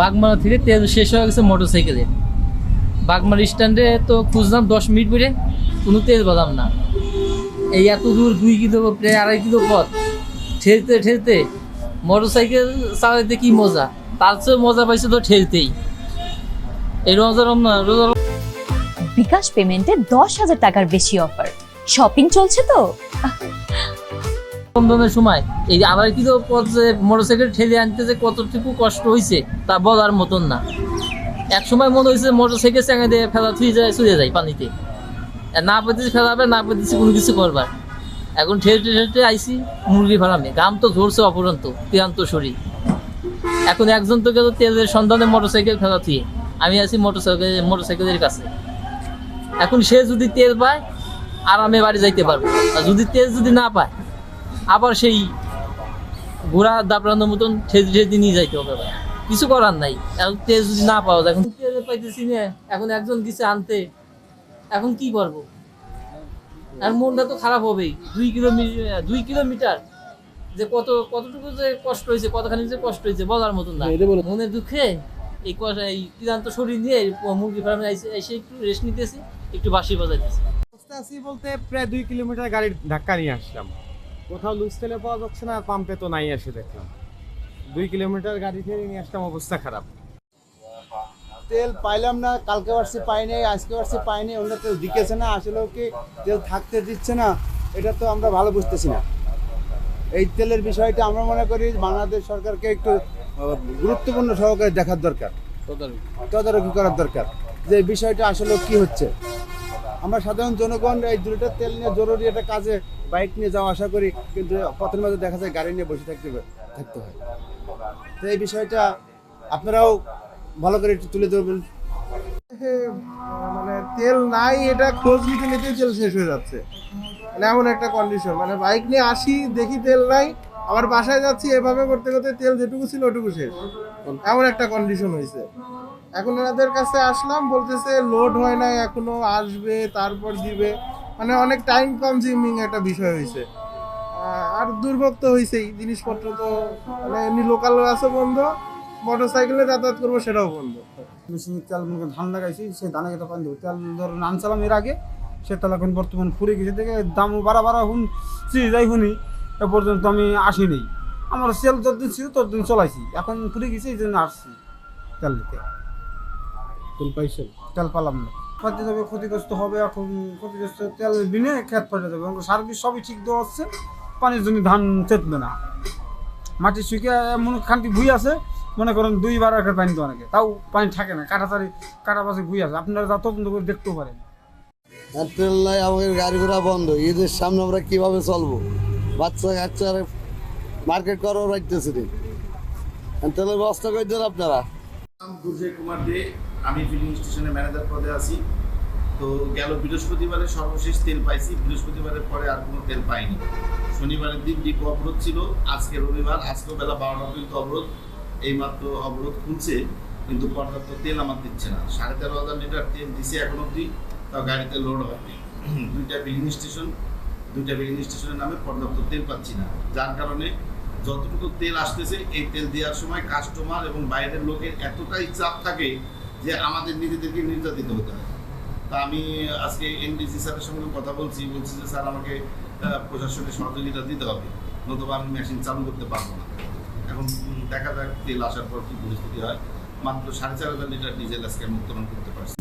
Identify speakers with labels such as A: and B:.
A: বাগমারা থেকে তেল শেষ হয়ে গেছে মোটরসাইকেলে। বাগমারা স্ট্যান্ডে তো খুঁজলাম 10 মিনিট পরে, কোনো তেল পেলাম না। এই এত দূর 2 কিলো প্রায় 2.5 কিলো পথ ঠেলতে ঠেলতে, মোটরসাইকেল চালাইতে কি মজা, তার চেয়ে মজা পাইছে তো ঠেলতেই। এই রোজা
B: বিকাশ পেমেন্টে 10,000 টাকার বেশি অফার, শপিং চলছে তো।
A: রমজানের সময় এই 2.5 কিলো পথ যে মোটরসাইকেল ঠেলে আনতে যে কতটুকু কষ্ট হয়েছে তা বলার মতন না। এক সময় মনে হয়েছে মোটরসাইকেল চাঙা দিয়ে ফেলা থুয়ে যায়, চলে যায় পানিতে, না পেতেছি ফেলাবে, না পেতেছি কোনো কিছু করবার। এখন ঠেলতে ঠেলতে আইসি মুরগি ফার্মে, গাম তো ধরছে অপরন্ত ক্লান্ত শরীর। এখন একজন তো গেল তেলের সন্ধানে মোটরসাইকেল ফেলা থুয়ে, আমি আছি মোটরসাইকেলের কাছে। এখন সে যদি তেল পায় আরামে বাড়ি যাইতে পারবে, আর যদি তেল যদি না পায় আবার সেই ঘোড়া দাপড়ানোর মতন ঠেলতে ঠেলতে নিয়ে যাইতে হবে। কিছু করার নাই, এখন তেল যদি না পাওয়া যায়, এখন তেল পাইতেছি না, এখন একজন গেছে আনতে, এখন কি করবো? আর মনটা তো খারাপ হবেই। 2 কিলোমিটার যে কতটুকু যে কষ্ট হয়েছে, কতখানি যে কষ্ট হয়েছে বলার মতন না। মনের দুঃখে এই ক্লান্ত শরীর নিয়ে মুরগি ফার্মে এসে একটু রেস্ট নিতেছি, একটু বাঁশি বাজাইতেছি।
C: আসি বলতে প্রায় 2 কিলোমিটার গাড়ির ধাক্কা নিয়ে আসলাম, কোথাও লুজ তেলে পাওয়া যাচ্ছে না, পাম্পে তো নাই, এসে দেখলাম 2 কিলোমিটার গাড়ি থেকে নিয়ে আসলাম, অবস্থা খারাপ।
D: তেল পাইলাম না, কালকে বাড়ছি পাই নাই, আজকে বাড়ছি পাই নাই, অন্য তেল দিকেছে না, আসলেও কি তেল থাকতে দিচ্ছে না, এটা তো আমরা ভালো বুঝতেছি না। এই তেলের বিষয়টা আমরা মনে করি বাংলাদেশ সরকারকে একটু গুরুত্বপূর্ণ সহকারে দেখার দরকার, তদারকি করার দরকার যে এই বিষয়টা আসলে কি হচ্ছে। আমরা সাধারণ জনগণ এই 2 লিটার তেল নিয়ে জরুরি একটা কাজে বাইক নিয়ে যাওয়া আশা করি, কিন্তু পথের মাঝে দেখা যায় গাড়ি নিয়ে বসে থাকতে হয়। তো এই বিষয়টা আপনারাও ভালো করে একটু তুলে ধরবেন।
E: মানে তেল নাই, এটা খোঁজ নিতে নিতে তেল শেষ হয়ে যাচ্ছে, মানে এমন একটা কন্ডিশন। মানে বাইক নিয়ে আসি, দেখি তেল নাই, আবার বাসায় যাচ্ছি, এভাবে করতে করতে তেল যেটুকু ছিল ওটুকু শেষ, এমন একটা কন্ডিশন হয়েছে। এখন এনাদের কাছে আসলাম, বলতেছে লোড হয় নাই, এখনো আসবে, তারপর দিবে, মানে অনেক টাইম কনজিউমিং একটা বিষয় হয়েছে। আর দুর্ভোগ তো হয়েছেই, জিনিসপত্র তো মানে এমনি লোকাল আছে বন্ধ, মোটরসাইকেলে যাতায়াত করবো সেটাও বন্ধ।
F: মেশিনে তেল ধান লাগাইছি, সেই ধানে খেতে পানি দেবো, তেল ধরুন আনছিলাম এর আগে, সে তেল এখন বর্তমান ফুরে গেছে, থেকে দামও বাড়া শুনছি যাই শুনি, এ পর্যন্ত আমি আসিনি। আমার সেল যতদিন ছিল ততদিন চলাইছি, এখন ফুরে গেছে, এই জন্য আসছি তেল দিতে।
D: তেল পাইছেন?
F: তেল পালাম না, পাতে যাবে, ক্ষতিগ্রস্ত হবে। এখন ক্ষতিগ্রস্ত তেল বিনে খেত পাঠে যাবে, সার্ভিস সবই ঠিক দেওয়া হচ্ছে, পানির জন্য ধান চেতবে না, মাটি শুকিয়ে এমন খানটি ভুই আছে, মনে করেন 2 বার একটা পানি দেওয়া নাকি, তাও পানি থাকে না, কাটা পাশে ভুই আছে, আপনারা যা তদন্ত করে দেখতেও পারেন।
D: আর তেল নাই, আমাদের গাড়ি ঘোড়া বন্ধ, ঈদের সামনে আমরা কিভাবে চলবো? বাচ্চা কাচ্চা মার্কেট করার রাখতেছি, তেলের ব্যবস্থা করে দেন আপনারা।
G: দুর্জয় কুমার দে, আমি ফিলিং স্টেশনের ম্যানেজার পদে আছি। তো গেল বৃহস্পতিবারে সর্বশেষ তেল পাইছি, বৃহস্পতিবারের পরে আর কোনো তেল পাইনি। শনিবারের দিন ডিপো অবরোধ ছিল, আজকে রবিবার, আজকেও বেলা 12টা পর্যন্ত অবরোধ। এইমাত্র অবরোধ খুলছে, কিন্তু পর্যাপ্ত তেল আমার দিচ্ছে না। 13,500 লিটার তেল দিছে এখন অব্দি, তাও গাড়িতে লোড হয়নি। 2টা ফিলিং স্টেশনের নামে পর্যাপ্ত তেল পাচ্ছি না, যার কারণে যতটুকু তেল আসতেছে এই তেল দেওয়ার সময় কাস্টমার এবং বাইরের লোকের এতটাই চাপ থাকে যে আমাদের নিজেদেরকে নির্যাতিত হতে হয়। তা আমি আজকে এনডিসি স্যারের সঙ্গে কথা বলছি যে স্যার আমাকে প্রশাসনের সহযোগিতা দিতে হবে, নতুবা আমি মেশিন চালু করতে পারবো না। এখন দেখা যাক তেল আসার পর কি পরিস্থিতি হয়। মাত্র 4,500 লিটার ডিজেল আজকে আমি উত্তোলন করতে পারছি।